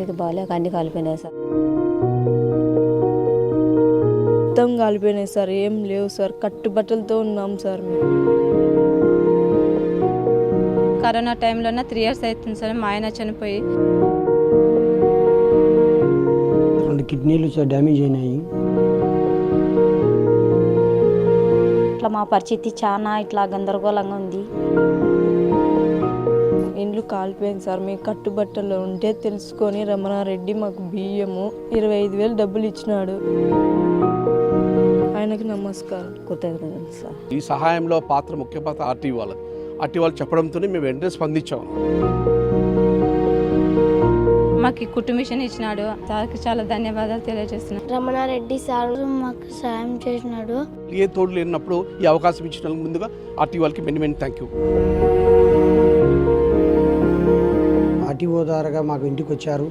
పరిస్థితి బాగాలేక అన్ని కాలిపోయినాయి సార్. మొత్తం కాలిపోయినాయి సార్, ఏం లేవు సార్, కట్టుబట్టలతో ఉన్నాం సార్ మేము. కరోనా టైంలోనే 3 years అవుతుంది సార్ మా ఆయన చనిపోయి. 2 కిడ్నీలు డ్యామేజ్ అయినాయి. ఇట్లా మా పరిస్థితి చాలా ఇట్లా గందరగోళంగా ఉంది. ఇండ్లు కాలిపోయింది సార్. మేము కట్టుబట్టలో ఉంటే తెలుసుకొని రమణారెడ్డి మాకు బియ్యము 25,000 డబ్బులు ఇచ్చినాడు. ఆయనకి నమస్కారం, కృతజ్ఞతలు సార్. ఈ సహాయంలో ముఖ్య పాత్ర ఆర్టీవీ వాళ్ళు చెప్పడంతోనే మేము వెంటనే స్పందించాము. మాకు కుటుంబ మిషన్ ఇచ్చినాడు, సార్కి చాలా ధన్యవాదాలు తెలియజేస్తున్నాను. రమణారెడ్డి సార్ మాకు సాయం చేసినాడు. ఏ తోడు లేనప్పుడు ఈ అవకాశం ఇచ్చిన ముందుగా ఆర్టీవీ వాళ్ళకి మెనీ థ్యాంక్ యూ. ఆర్టీఓ ద్వారాగా మాకు ఇంటికి వచ్చారు.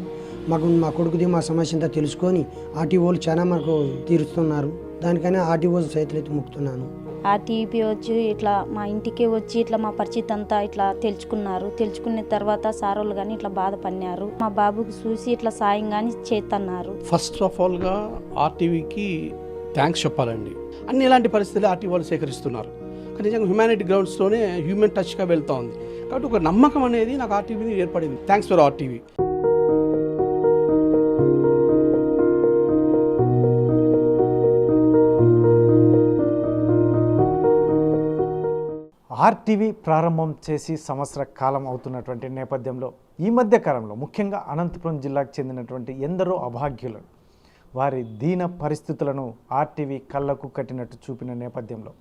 మా కొడుకుది మా సమస్య అంతా తెలుసుకొని ఆర్టీఓలు చాలా మాకు తీరుస్తున్నారు. దానికైనా ఆర్టీఓ చేతులెత్తి మొక్కుతున్నాను. ఆర్టీపీ వచ్చి ఇట్లా మా ఇంటికి వచ్చి ఇట్లా మా పరిస్థితి అంతా ఇట్లా తెలుసుకున్నారు. తెలుసుకున్న తర్వాత సారోళ్ళు కానీ ఇట్లా బాధపడినారు. మా బాబుకి చూసి ఇట్లా సాయం కానీ చేస్తున్నారు. ఫస్ట్ ఆఫ్ ఆల్గా ఆర్టీవీకి థ్యాంక్స్ చెప్పాలండి. అన్ని ఇలాంటి పరిస్థితులు ఆర్టీవీ వాళ్ళు సేకరిస్తున్నారు. కానీ నిజంగా హ్యుమానిటీ గ్రౌండ్స్లోనే హ్యూమన్ టచ్గా వెళ్తూ ఉంది. కాబట్టి ఒక నమ్మకం అనేది నాకు ఆర్టీవీ మీద ఏర్పడింది. Thanks for RTV. ఆర్టీవీ ప్రారంభం చేసి సంవత్సర కాలం అవుతున్నటువంటి నేపథ్యంలో ఈ మధ్య కాలంలో ముఖ్యంగా అనంతపురం జిల్లాకు చెందినటువంటి ఎందరో అభాగ్యులను వారి దీన పరిస్థితులను ఆర్టీవీ కళ్ళకు కట్టినట్టు చూపిన నేపథ్యంలో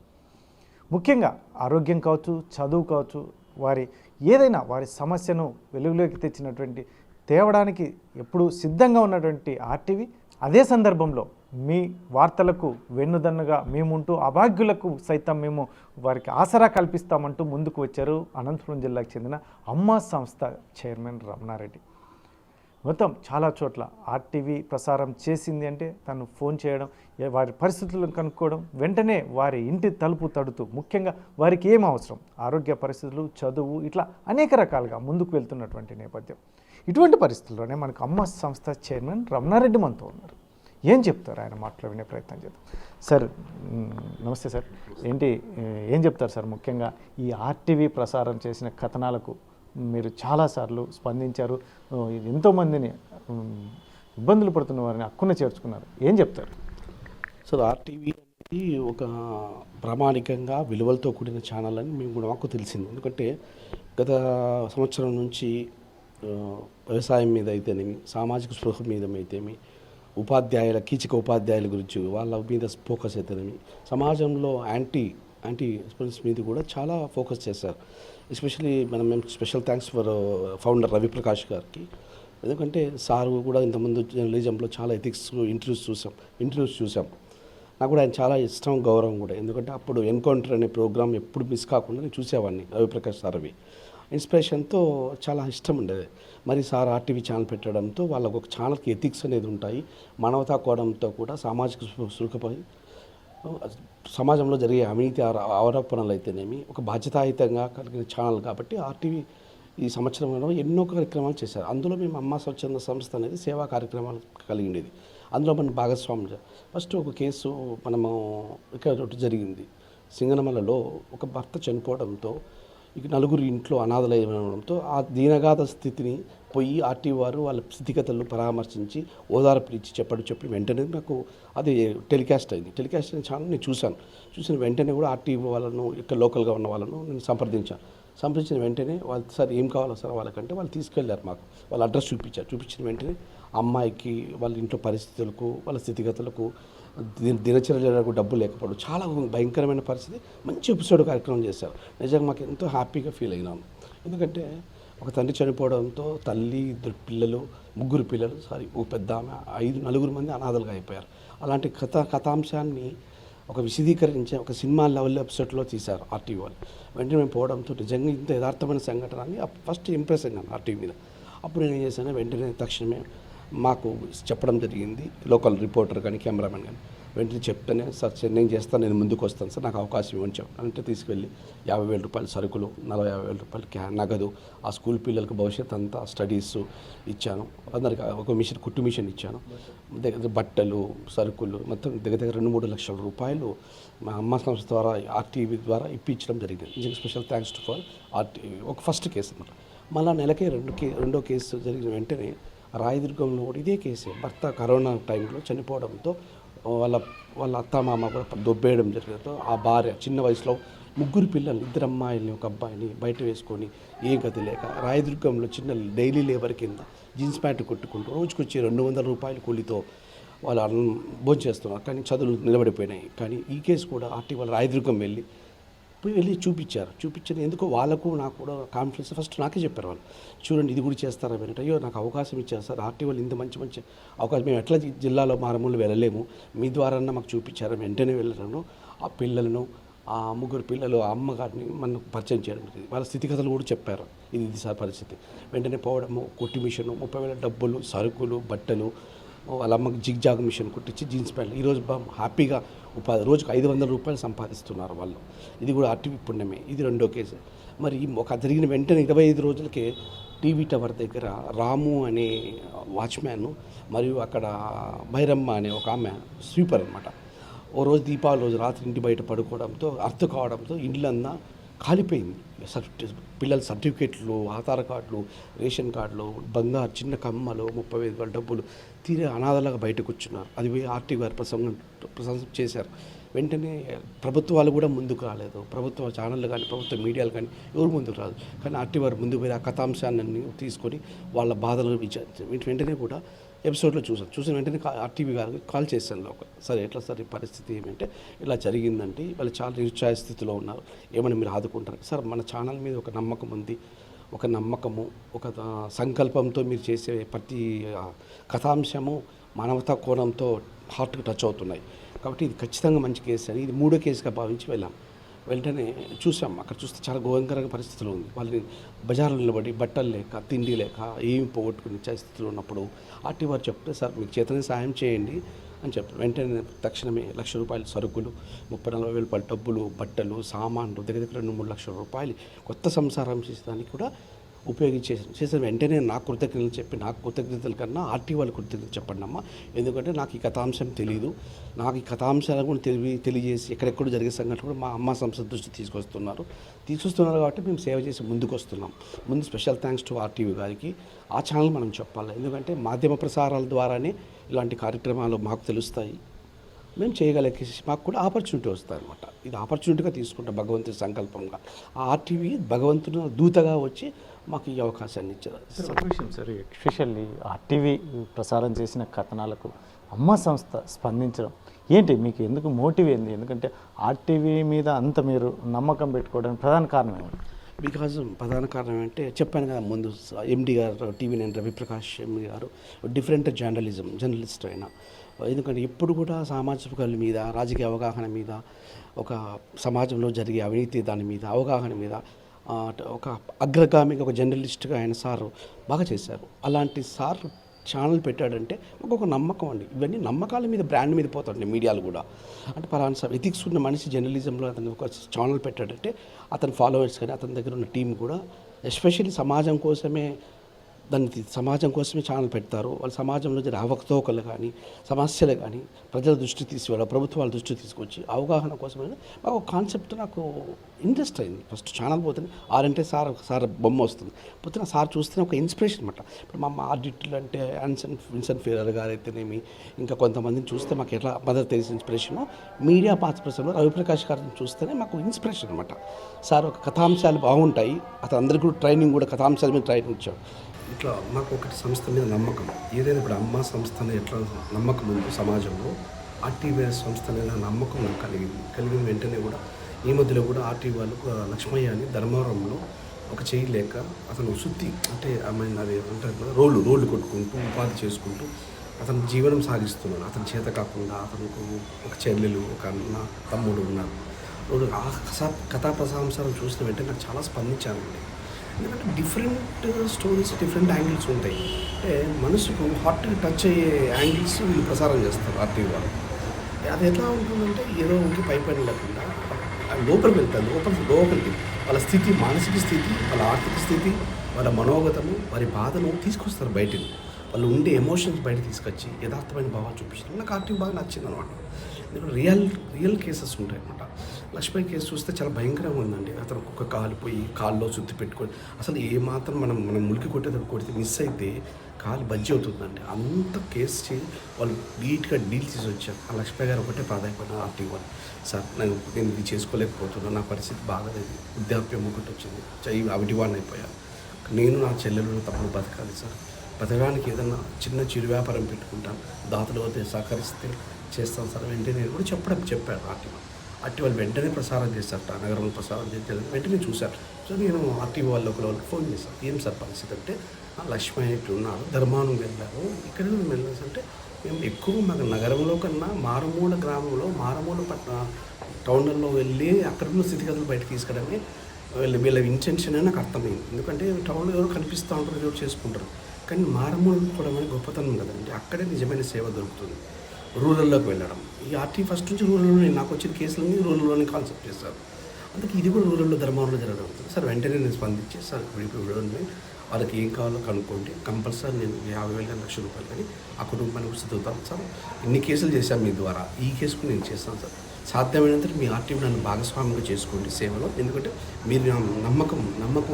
ముఖ్యంగా ఆరోగ్యం కావచ్చు, చదువు కావచ్చు, వారి ఏదైనా వారి సమస్యను వెలుగులోకి తెచ్చినటువంటి తేవడానికి ఎప్పుడూ సిద్ధంగా ఉన్నటువంటి ఆర్టీవీ అదే సందర్భంలో మీ వార్తలకు వెన్నుదన్నుగా మేముంటూ అభాగ్యులకు సైతం మేము వారికి ఆసరా కల్పిస్తామంటూ ముందుకు వచ్చారు అనంతపురం జిల్లాకు చెందిన అమ్మ సంస్థ చైర్మన్ రమణారెడ్డి. మొత్తం చాలా చోట్ల ఆర్టీవీ ప్రసారం చేసింది అంటే తను ఫోన్ చేయడం, వారి పరిస్థితులను కనుక్కోవడం, వెంటనే వారి ఇంటి తలుపు తడుతూ ముఖ్యంగా వారికి ఏం అవసరం, ఆరోగ్య పరిస్థితులు, చదువు, ఇట్లా అనేక రకాలుగా ముందుకు వెళ్తున్నటువంటి నేపథ్యం. ఇటువంటి పరిస్థితుల్లోనే మనకు అమ్మ సంస్థ చైర్మన్ రమణారెడ్డి మనతో ఉన్నారు. ఏం చెప్తారు ఆయన మాటలో వినే ప్రయత్నం చేద్దాం. సార్ నమస్తే సార్. ఏం చెప్తారు సార్? ముఖ్యంగా ఈ ఆర్టీవీ ప్రసారం చేసిన కథనాలకు మీరు చాలాసార్లు స్పందించారు, ఎంతోమందిని ఇబ్బందులు పడుతున్న వారిని హక్కున చేర్చుకున్నారు. ఏం చెప్తారు? సో ఆర్టీవీ అనేది ఒక ప్రామాణికంగా విలువలతో కూడిన ఛానల్ అని మేము కూడా మాకు తెలిసింది. ఎందుకంటే గత సంవత్సరం నుంచి వ్యవసాయం మీద అయితేనేమి, సామాజిక స్పృహ మీద అయితేమి, కీచక ఉపాధ్యాయుల గురించి వాళ్ళ మీద ఫోకస్ అయితేనేమి, సమాజంలో యాంటీ ఎక్స్పీరియన్స్ మీద కూడా చాలా ఫోకస్ చేశారు. ఎస్పెషలీ మేము special thanks for founder Ravi Prakash గారికి. ఎందుకంటే సార్ కూడా ఇంతకుముందు జర్నలిజంలో చాలా ఎథిక్స్ ఇంటర్వ్యూస్ చూసాం. నాకు కూడా ఆయన చాలా ఇష్టం, గౌరవం కూడా. ఎందుకంటే అప్పుడు ఎన్కౌంటర్ అనే ప్రోగ్రామ్ ఎప్పుడు మిస్ కాకుండా నేను చూసేవాడిని. రవిప్రకాష్ సార్వి ఇన్స్పిరేషన్తో చాలా ఇష్టం ఉండేది. మరి సార్ ఆర్టీవీ ఛానల్ పెట్టడంతో వాళ్ళకు ఒక ఛానల్కి ఎథిక్స్ అనేది ఉంటాయి, మానవతా కోణంతో కూడా సామాజిక సుఖపై సమాజంలో జరిగే అవినీతి ఆరోపణలు అయితేనేమి ఒక బాధ్యతాయుతంగా కలిగిన ఛానల్. కాబట్టి ఆర్టీవీ ఈ సంవత్సరంలో ఎన్నో కార్యక్రమాలు చేశారు. అందులో మేము అమ్మ స్వచ్ఛంద సంస్థ అనేది సేవా కార్యక్రమాలు కలిగిండేది. అందులో మనం భాగస్వామ్యం. ఫస్ట్ ఒక కేసు ఇక్కడ జరిగింది. సింగనమలలో ఒక భర్త చనిపోవడంతో ఇక 9 ఇంట్లో అనాథలైనడంతో ఆ దీనగాథ స్థితిని పోయి ఆర్టీవీ వారు వాళ్ళ స్థితిగతులను పరామర్శించి ఓదార్పునిచ్చి చెప్పి వెంటనే నాకు అది టెలికాస్ట్ అయింది. టెలికాస్ట్ అయిన ఛానల్ నేను చూసిన వెంటనే కూడా ఆర్టీవీ వాళ్ళను ఇక్కడ లోకల్గా ఉన్న వాళ్ళను నేను సంప్రదించిన వెంటనే వాళ్ళు సార్ ఏం కావాలో సార్ వాళ్ళకంటే వాళ్ళు తీసుకెళ్ళారు. మాకు వాళ్ళ అడ్రస్ చూపించిన వెంటనే అమ్మాయికి వాళ్ళ ఇంట్లో పరిస్థితులకు, వాళ్ళ స్థితిగతులకు, దినచర్యలకు డబ్బు లేకపోవడం, చాలా భయంకరమైన పరిస్థితి. మంచి ఎపిసోడ్ కార్యక్రమం చేశారు. నిజంగా మాకు ఎంతో హ్యాపీగా ఫీల్ అయినాను. ఎందుకంటే ఒక తండ్రి చనిపోవడంతో తల్లి, 2 పిల్లలు, 3 పిల్లలు, ఒక పెద్ద ఆమె, 9 మంది అనాథలుగా అయిపోయారు. అలాంటి కథాంశాన్ని ఒక విశదీకరించే ఒక సినిమా లెవెల్ ఎపిసోడ్లో తీశారు ఆర్టీవీ వాళ్ళు. వెంటనే మేము పోవడంతో నిజంగా ఇంత యథార్థమైన సంఘటన అని ఫస్ట్ ఇంప్రెస్ అయినాను ఆర్టీవీ మీద. అప్పుడు నేను ఏం చేశాను, వెంటనే తక్షణమే మాకు చెప్పడం జరిగింది. లోకల్ రిపోర్టర్ కానీ, కెమెరామెన్ కానీ, వెంటనే చెప్తానే సార్ నేను చేస్తాను, నేను ముందుకు వస్తాను సార్, నాకు అవకాశం ఇవ్వని చెప్పాను. అంటే తీసుకెళ్ళి 50,000 రూపాయలు సరుకులు, 40-50,000 రూపాయలు నగదు, ఆ స్కూల్ పిల్లలకు భవిష్యత్ అంతా స్టడీస్ ఇచ్చాను. అందరికి ఒక మిషన్, కుట్టు మిషన్ ఇచ్చాను. దగ్గర బట్టలు, సరుకులు మొత్తం దగ్గర 2-3 లక్షల రూపాయలు మా అమ్మ సంస్థ ద్వారా ఆర్టీవీ ద్వారా ఇప్పించడం జరిగింది. నిజంగా special thanks to for RTV. ఒక ఫస్ట్ కేసు అన్నమాట. మళ్ళీ నెలకే రెండో కేసు జరిగిన వెంటనే రాయదుర్గంలో కూడా ఇదే కేసే. భర్త కరోనా టైంలో చనిపోవడంతో వాళ్ళ అత్తమామ కూడా దొబ్బేయడం జరిగిందో, ఆ భార్య చిన్న వయసులో 3 పిల్లలు, 2 అమ్మాయిల్ని 1 అబ్బాయిని బయట వేసుకొని ఏ గతి లేక రాయదుర్గంలో చిన్న డైలీ లేబర్ కింద జీన్స్ ప్యాంటు కొట్టుకుంటూ రోజుకొచ్చి 200 రూపాయల కూలితో వాళ్ళు భోజనం చేస్తున్నారు. కానీ చదువులు నిలబడిపోయినాయి. కానీ ఈ కేసు కూడా వాళ్ళ రాయదుర్గం వెళ్ళి చూపించారు. ఎందుకో వాళ్ళకు నాకు కూడా కాన్ఫిడెన్స్ ఫస్ట్ నాకే చెప్పారు వాళ్ళు, చూడండి ఇది కూడా చేస్తారా అంటే, అయ్యో నాకు అవకాశం ఇచ్చారు సార్, ఆర్టీ వాళ్ళు ఇంత మంచి అవకాశం, మేము ఎట్లా జిల్లాలో మారుమూలు వెళ్ళలేము, మీ ద్వారా మాకు చూపించారు. వెంటనే వెళ్ళాను. ఆ పిల్లలను, ఆ 3 పిల్లలు, ఆ అమ్మగారిని మనకు పరిచయం చేయడం జరిగింది. వాళ్ళ స్థితిగతులు కూడా చెప్పారు, ఇది సార్ పరిస్థితి. వెంటనే పోవడము, కుట్టి మిషను, 30,000 డబ్బులు, సరుకులు, బట్టలు, వాళ్ళ అమ్మకి జిగ్జాగ్ మిషన్ కుట్టించి జీన్స్ ప్యాంట్లు. ఈరోజు హ్యాపీగా ఉపాధి, రోజుకు 500 రూపాయలు సంపాదిస్తున్నారు వాళ్ళు. ఇది కూడా ఆర్టీవీ పుణ్యమే. ఇది రెండో కేసు. మరి ఒక జరిగిన వెంటనే 25 రోజులకే టీవీ టవర్ దగ్గర రాము అనే వాచ్మ్యాన్ మరియు అక్కడ భైరమ్మ అనే ఒక ఆమె స్వీపర్ అనమాట, ఓ రోజు దీపావళి రోజు రాత్రి ఇంటి బయట పడుకోవడంతో అర్థం కావడంతో ఇళ్ళంతా కాలిపోయింది. పిల్లల సర్టిఫికెట్లు, ఆధార్ కార్డులు, రేషన్ కార్డులు, బంగారు చిన్న కమ్మలు, 35,000 డబ్బులు తీరే అనాథలాగా బయటకు వచ్చున్నారు. అది పోయి ఆర్టీ గారు ప్రశంస చేశారు. వెంటనే ప్రభుత్వాలు కూడా ముందుకు రాలేదు. ప్రభుత్వ ఛానళ్ళు కానీ, ప్రభుత్వ మీడియాలు కానీ ఎవరు ముందుకు రాదు. కానీ ఆర్టీ వారు ముందుకు పోయి ఆ కథాంశాన్ని తీసుకొని వాళ్ళ బాధలు వెంటనే కూడా ఎపిసోడ్లో చూసిన వెంటనే ఆర్టీవీ గారికి కాల్ చేశాను. సరే ఎట్లా సార్ ఈ పరిస్థితి ఏమంటే, ఇలా జరిగిందంటే వాళ్ళు చాలా నిరుత్సాహ స్థితిలో ఉన్నారు, ఏమైనా మీరు ఆదుకుంటారు సార్. మన ఛానల్ మీద ఒక నమ్మకం ఉంది, ఒక నమ్మకము, ఒక సంకల్పంతో మీరు చేసే ప్రతి కథాంశము మానవతా కోణంతో హార్ట్కి టచ్ అవుతున్నాయి కాబట్టి ఇది ఖచ్చితంగా మంచి కేసు అని, ఇది 3వ కేసుగా భావించి వెళ్ళాం. వెంటనే చూసాం, అక్కడ చూస్తే చాలా ఘోరంకరంగా పరిస్థితులు ఉంది. వాళ్ళని బజార్లో నిలబడి బట్టలు లేక, తిండి లేక, ఏమి పోగొట్టుకుని స్థితిలో ఉన్నప్పుడు ఆర్టీ వారు చెప్తే, సార్ మీకు చేతనే సాయం చేయండి అని చెప్పారు. వెంటనే తక్షణమే 1,00,000 రూపాయలు సరుకులు, 30-40,000 రూపాయల డబ్బులు, బట్టలు, సామాన్లు, దగ్గర 2-3 లక్షల రూపాయలు కొత్త సంసారం చేసేదానికి కూడా చేసిన వెంటనే నాకు కృతజ్ఞతలు చెప్పి, నాకు కృతజ్ఞతల కన్నా ఆర్టీ వాళ్ళు కృతజ్ఞతలు చెప్పండి అమ్మా, ఎందుకంటే నాకు ఈ కథాంశం తెలియదు, నాకు ఈ కథాంశాలను కూడా తెలియజేసి ఎక్కడెక్కడ జరిగే సంఘటన కూడా మా అమ్మ సంస్థ దృష్టి తీసుకొస్తున్నారు కాబట్టి మేము సేవ చేసి ముందుకు వస్తున్నాం. ముందు స్పెషల్ థ్యాంక్స్ టు ఆర్టీవీ గారికి. ఆ ఛానల్ మనం చెప్పాలి, ఎందుకంటే మాధ్యమ ప్రసారాల ద్వారానే ఇలాంటి కార్యక్రమాలు మాకు తెలుస్తాయి, మేము చేయగలిగేసి మాకు కూడా ఆపర్చునిటీ వస్తాయి అనమాట. ఇది ఆపర్చునిటీగా తీసుకుంటాం, భగవంతుడి సంకల్పంగా. ఆ ఆర్టీవీ భగవంతుడు దూతగా వచ్చి మాకు ఈ అవకాశాన్ని ఇచ్చారు. సార్, ఎస్పెషల్లీ ఆర్టీవీ ప్రసారం చేసిన కథనాలకు అమ్మ సంస్థ స్పందించడం ఏంటి, మీకు ఎందుకు మోటివ్ ఏంది? ఎందుకంటే ఆర్టీవీ మీద అంత మీరు నమ్మకం పెట్టుకోవడానికి ప్రధాన కారణం ఏంటి? ప్రధాన కారణం అంటే చెప్పాను కదా ముందు, ఎండి గారు TV9 రవిప్రకాష్ ఎండి గారు డిఫరెంట్ జర్నలిస్ట్ అయినా, ఎందుకంటే ఎప్పుడు కూడా సామాజిక మీద, రాజకీయ అవగాహన మీద, ఒక సమాజంలో జరిగే అవినీతి దాని మీద అవగాహన మీద ఒక అగ్రగామిగా ఒక జర్నలిస్ట్గా ఆయన సార్ బాగా చేశారు. అలాంటి సార్ ఛానల్ పెట్టాడంటే ఒక నమ్మకం అండి. ఇవన్నీ నమ్మకాల మీద, బ్రాండ్ మీద పోతాడండి మీడియాలు కూడా. అంటే పలానా సార్ ఎథిక్స్ ఉన్న మనిషి జర్నలిజంలో అతను ఒక ఛానల్ పెట్టాడంటే అతని ఫాలోవర్స్ కానీ, అతని దగ్గర ఉన్న టీం కూడా ఎస్పెషల్లీ సమాజం కోసమే ఛానల్ పెడతారు. వాళ్ళు సమాజంలో జరిగే అవకతవకలు కానీ, సమస్యలు కానీ ప్రజల దృష్టి తీసుకువెళ్ళ, ప్రభుత్వాల దృష్టి తీసుకొచ్చి అవగాహన కోసమే మాకు ఒక కాన్సెప్ట్ నాకు ఇంట్రెస్ట్ అయింది. ఫస్ట్ ఛానల్ పోతే ఆరంటే సార్ బొమ్మ వస్తుంది, పోతే సార్ చూస్తేనే ఒక ఇన్స్పిరేషన్ అనమాట. ఇప్పుడు మా ఆడిట్లు అంటే విన్సెంట్ ఫెరర్ గారు అయితేనేమి, ఇంకా కొంతమందిని చూస్తే మాకు ఎట్లా మదర్ తెలిసిన ఇన్స్పిరేషను, మీడియా పాత్రలో రవిప్రకాష్ గారిని చూస్తేనే మాకు ఇన్స్పిరేషన్ అనమాట. సార్ ఒక కథాంశాలు బాగుంటాయి, అతను అందరికీ కూడా ట్రైనింగ్ కూడా కథాంశాల మీద ట్రైనింగ్ ఇచ్చాడు. ఇట్లా మాకు ఒకటి సంస్థ మీద నమ్మకం, ఏదైనా ఇప్పుడు అమ్మ సంస్థని ఎట్లా నమ్మకం ఉంది సమాజంలో, ఆర్టీవీ సంస్థ మీద నమ్మకం నాకు కలిగిన వెంటనే కూడా ఈ మధ్యలో కూడా ఆర్టీవీ వాళ్ళు లక్ష్మయ్య అని ధర్మవరంలో ఒక చేయి లేక అతను శుద్ధి అంటే అమ్మాయి అది అంటారు కదా, రోళ్ళు కొట్టుకుంటూ ఉపాధి చేసుకుంటూ అతను జీవనం సాగిస్తున్నాడు. అతని చేత కాకుండా అతనికి ఒక చెల్లెలు, ఒక అన్న, తమ్ముడు ఉన్నారు. ఆ కథా ప్రసాంశాలను చూసిన వెంటనే నాకు చాలా స్పందించానండి. ఎందుకంటే డిఫరెంట్ స్టోరీస్, డిఫరెంట్ యాంగిల్స్ ఉంటాయి. అంటే మనసుకు హార్ట్కి టచ్ అయ్యే యాంగిల్స్ వీళ్ళు ప్రసారం చేస్తారు ఆర్టీవీ వాళ్ళు. అది ఎట్లా ఉంటుందంటే ఏదో ఉండి పై పని లేకుండా లోపలికి వెళ్తారు, లోపలికి వాళ్ళ స్థితి, మానసిక స్థితి, వాళ్ళ ఆర్థిక స్థితి, వాళ్ళ మనోగతము, వారి బాధను తీసుకొస్తారు బయటికి. వాళ్ళు ఉండే ఎమోషన్స్ బయట తీసుకొచ్చి యథార్థమైన భావాలు చూపించడం నాకు ఆర్టీవీ బాగా నచ్చింది అనమాట. ఎందుకంటే రియల్ కేసెస్ ఉంటాయి అనమాట. లక్ష్మీ కేసు చూస్తే చాలా భయంకరంగా ఉందండి. అతను ఒక కాలిపోయి కాల్లో చుత్తి పెట్టుకొని అసలు ఏమాత్రం మనం ములికి కొడితే మిస్ అయితే కాలు బజ్జి అవుతుందండి. అంత కేసు వాళ్ళు నీట్గా డీల్ చేసి వచ్చారు. ఆ లక్ష్మీ గారు ఒకటే ప్రాధాన్యపడిన ఆర్టీవీ వాళ్ళు, సార్ నేను ఇది చేసుకోలేకపోతున్నాను, నా పరిస్థితి బాగాలేదు, వృద్ధాప్యం ఒకటి వచ్చింది, అవిటి వాడిని అయిపోయాను, నేను నా చెల్లెలు తప్పుడు బతకాలి సార్, బతకడానికి ఏదన్నా చిన్న చిరు వ్యాపారం పెట్టుకుంటాను, దాతలు అయితే సహకరిస్తే చేస్తాను సార్ వెంటనే నేను కూడా చెప్పారు ఆర్టీవీ వాళ్ళు వెంటనే ప్రసారం చేశారట, నగరంలో ప్రసారం చేశారు. వెంటనే చూశారు. సో నేను ఆర్టీవీ వాళ్ళకి ఫోన్ చేశాను, ఏం సార్ పరిస్థితి అంటే లక్ష్మీ ఇట్లా ఉన్నారు, ధర్మానం వెళ్ళారు, ఇక్కడ వెళ్ళాల్సి అంటే మేము ఎక్కువ మాకు నగరంలో కన్నా మారుమూల గ్రామంలో మారుమూల టౌన్లలో వెళ్ళి అక్కడ ఉన్న స్థితిగతులు బయటకు తీసుకురావడమే వీళ్ళ ఇంటెన్షన్ అని నాకు అర్థమైంది. ఎందుకంటే టౌన్లో ఎవరు కనిపిస్తూ ఉంటారు, ఎవరు చేసుకుంటారు, కానీ మారుమూల కూడా గొప్పతనం కదండి. అక్కడే నిజమైన సేవ దొరుకుతుంది. రూరల్లోకి వెళ్ళడం, ఈ ఆర్టీవీ ఫస్ట్ నుంచి రూరల్లో నాకు వచ్చిన కేసులన్నీ రూరల్లోనే కాన్సెప్ట్ చేస్తారు. అందుకే ఇది కూడా రూరల్లో ధర్మంలో జరగడం అవుతుంది. సార్ వెంటనే నేను స్పందించి సార్ ఇప్పుడు వాళ్ళకి ఏం కావాలో కనుక్కోండి, కంపల్సరీ నేను 50,000 లక్ష రూపాయలు కానీ ఆ కుటుంబానికి చదువుతాను సార్, ఇన్ని కేసులు చేశాను మీ ద్వారా, ఈ కేసుకు నేను చేస్తాను సార్, సాధ్యమైనంత మీ ఆర్టీవీ నన్ను భాగస్వామ్యంగా చేసుకోండి సేవలో, ఎందుకంటే మీరు నమ్మకం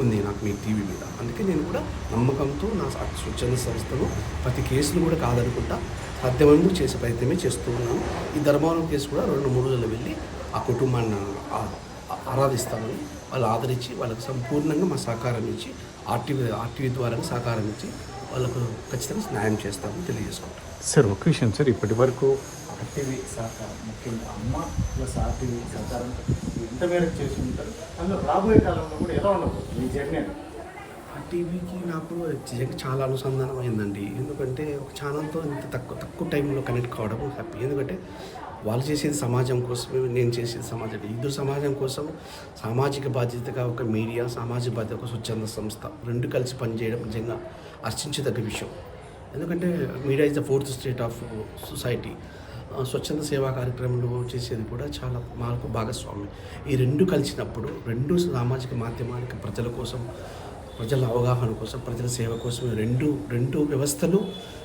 ఉంది నాకు మీ టీవీ మీద, అందుకే నేను కూడా నమ్మకంతో నా స్వచ్ఛంద సంస్థను ప్రతి కేసును కూడా కాదనుకుంటా సాధ్యమైనంత చేసే ప్రయత్నమే చేస్తూ ఉన్నాను. ఈ ధర్మవరం కేసు కూడా 2-3 రోజులు వెళ్ళి ఆ కుటుంబాన్ని ఆరాధిస్తామని వాళ్ళు ఆదరించి వాళ్ళకు సంపూర్ణంగా మా సహకారం ఇచ్చి ఆర్టీవీ ద్వారా సహకారం ఇచ్చి వాళ్ళకు ఖచ్చితంగా న్యాయం చేస్తామని తెలియజేసుకుంటాం. సార్ ఒక విషయం సార్, ఇప్పటి వరకు ఆర్టీవీ సహకారం ముఖ్యంగా అమ్మ ప్లస్ ఆర్టీవీ సహకారం ఎంత మేరకు చేసి ఉంటారు, అందులో రాబోయే కాలంలో కూడా ఎలా ఉండబోతుంది మీ జర్నీ? టీవీకి నాకు చాలా అనుసంధానం అయిందండి. ఎందుకంటే ఒక ఛానల్తో ఇంత తక్కువ టైంలో కనెక్ట్ కావడం హ్యాపీ. ఎందుకంటే వాళ్ళు చేసేది సమాజం కోసమే, నేను చేసేది సమాజం, ఇద్దరు సమాజం కోసం సామాజిక బాధ్యతగా ఒక మీడియా, సామాజిక బాధ్యత ఒక స్వచ్ఛంద సంస్థ రెండు కలిసి పనిచేయడం నిజంగా హర్షించదగ్గ విషయం. ఎందుకంటే media is the 4th state of society. స్వచ్ఛంద సేవా కార్యక్రమంలో చేసేది కూడా చాలా మాకు భాగస్వామ్యం. ఈ రెండు కలిసినప్పుడు రెండు సామాజిక మాధ్యమానికి ప్రజల కోసం, ప్రజల అవగాహన కోసం, ప్రజల సేవ కోసం రెండు వ్యవస్థలు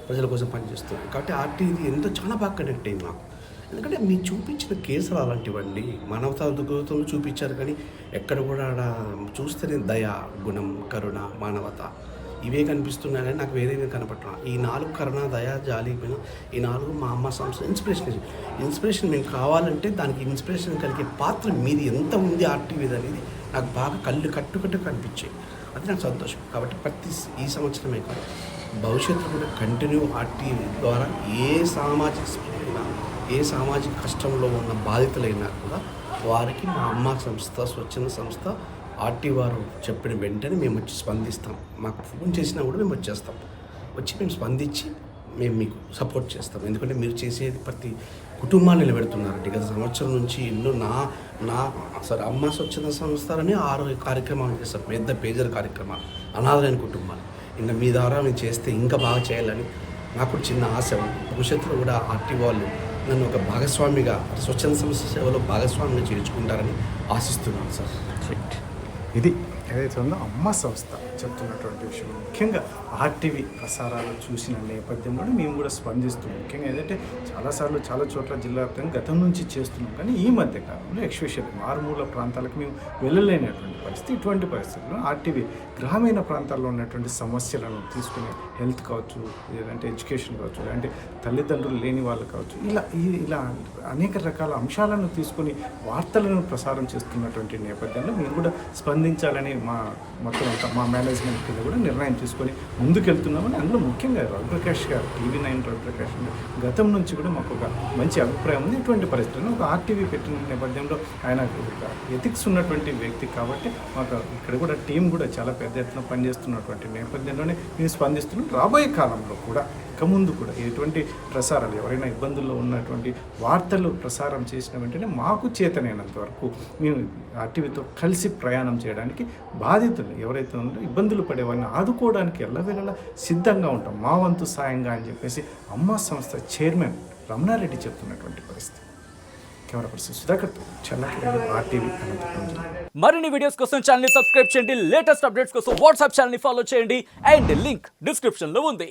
ప్రజల కోసం పనిచేస్తున్నాయి. కాబట్టి ఆర్టీవీ ఎంతో చాలా బాగా కనెక్ట్ అయింది మాకు. ఎందుకంటే మీరు చూపించిన కేసులు అలాంటివండి, మానవతా దృక్పథంలో చూపించారు, కానీ ఎక్కడ కూడా చూస్తేనే దయ, గుణం, కరుణ, మానవత ఇవే కనిపిస్తున్నాయి, కానీ నాకు వేరేవి కనపట్లా. ఈ 4 కరుణ, దయ, జాలి, ఈ 4 మా అమ్మ సంస్థ ఇన్స్పిరేషన్ మేము కావాలంటే దానికి ఇన్స్పిరేషన్ కలిగే పాత్ర మీది ఎంత ఉంది ఆర్టీవీ అనేది నాకు బాగా కట్టు కనిపించాయి. అది నాకు సంతోషం. కాబట్టి ఈ సంవత్సరమే కాదు, భవిష్యత్తు కూడా కంటిన్యూ ఆర్టీవీ ద్వారా ఏ సామాజిక కష్టంలో ఉన్న బాధితులైనా కూడా వారికి మా అమ్మ సంస్థ, స్వచ్ఛంద సంస్థ, ఆర్టీవీ వారు చెప్పిన వెంటనే మేము వచ్చి స్పందిస్తాం. మాకు ఫోన్ చేసినా కూడా మేము వచ్చి మేము స్పందించి మేము మీకు సపోర్ట్ చేస్తాం. ఎందుకంటే మీరు చేసేది ప్రతి కుటుంబాన్ని నిలబెడుతున్నారండి. గత సంవత్సరం నుంచి ఎన్నో సరే అమ్మ స్వచ్ఛంద సంస్థలని 6 కార్యక్రమాలు చేస్తారు, పెద్ద పేజర్ కార్యక్రమాలు, అనాథలైన కుటుంబాలు. ఇంకా మీ ద్వారా మేము చేస్తే ఇంకా బాగా చేయాలని నాకు చిన్న ఆశ ఉంది. భవిష్యత్తులో కూడా ఆర్టీవీ వాళ్ళు నన్ను ఒక భాగస్వామిగా, స్వచ్ఛంద సంస్థ సేవలో భాగస్వామిగా చేర్చుకుంటారని ఆశిస్తున్నాను సార్. ఇది ఏదైతే ఉందో అమ్మ సంస్థ చెప్తున్నటువంటి విషయం, ముఖ్యంగా ఆర్టీవీ ప్రసారాలు చూసిన నేపథ్యంలో మేము కూడా స్పందిస్తున్నాం. ముఖ్యంగా ఏదంటే చాలాసార్లు చాలా చోట్ల జిల్లా వ్యాప్తంగా గతం నుంచి చేస్తున్నాం, కానీ ఈ మధ్య కాలంలో ఎక్స్పెషల్లీ మారుమూల ప్రాంతాలకు మేము వెళ్ళలేనటువంటి పరిస్థితి. ఇటువంటి పరిస్థితుల్లో ఆర్టీవీ గ్రామీణ ప్రాంతాల్లో ఉన్నటువంటి సమస్యలను తీసుకుని హెల్త్ కావచ్చు, లేదంటే ఎడ్యుకేషన్ కావచ్చు, లేదంటే తల్లిదండ్రులు లేని వాళ్ళు కావచ్చు, ఇలా అనేక రకాల అంశాలను తీసుకొని వార్తలను ప్రసారం చేస్తున్నటువంటి నేపథ్యంలో మేము కూడా స్పందించాలని మొత్తం మా మేనేజ్మెంట్ కింద కూడా నిర్ణయం తీసుకొని ముందుకెళ్తున్నామని. అందులో ముఖ్యంగా రవిప్రకాష్ గారు, TV9 రవిప్రకాష్ గారు గతం నుంచి కూడా మాకు ఒక మంచి అభిప్రాయం ఉంది. ఇటువంటి పరిస్థితుల్లో ఒక ఆర్టీవీ పెట్టిన నేపథ్యంలో ఆయన ఎథిక్స్ ఉన్నటువంటి వ్యక్తి కాబట్టి మాకు ఇక్కడ కూడా టీం కూడా చాలా పెద్ద ఎత్తున పనిచేస్తున్నటువంటి నేపథ్యంలోనే మేము స్పందిస్తున్నాం. రాబోయే కాలంలో కూడా ఇక ముందు కూడా ఎటువంటి ప్రసారాలు ఎవరైనా ఇబ్బందుల్లో ఉన్నటువంటి వార్తలు ప్రసారం చేసిన వెంటనే మాకు చేతనైనంత వరకు మేము ఆర్టీవీతో కలిసి ప్రయాణం చేయడానికి బాధితులు ఎవరైతే ఉన్నారో ఇబ్బందులు పడే వారిని ఆదుకోవడానికి ఎల్లవేళలా సిద్ధంగా ఉంటాం, మా వంతు సాయంగా అని చెప్పేసి అమ్మ సంస్థ చైర్మన్ రమణారెడ్డి చెప్తున్నటువంటి పరిస్థితి. Camera person Sudhakar, Challakireddy, RTV Anantapur జిల్లా. మరిన్ని వీడియోస్ కోసం ఛానల్ ని సబ్స్క్రైబ్ చేయండి, లేటెస్ట్ అప్డేట్స్ కోసం వాట్సాప్ ఛానల్ ని ఫాలో చేయండి అండ్ లింక్ డిస్క్రిప్షన్ లో ఉంది.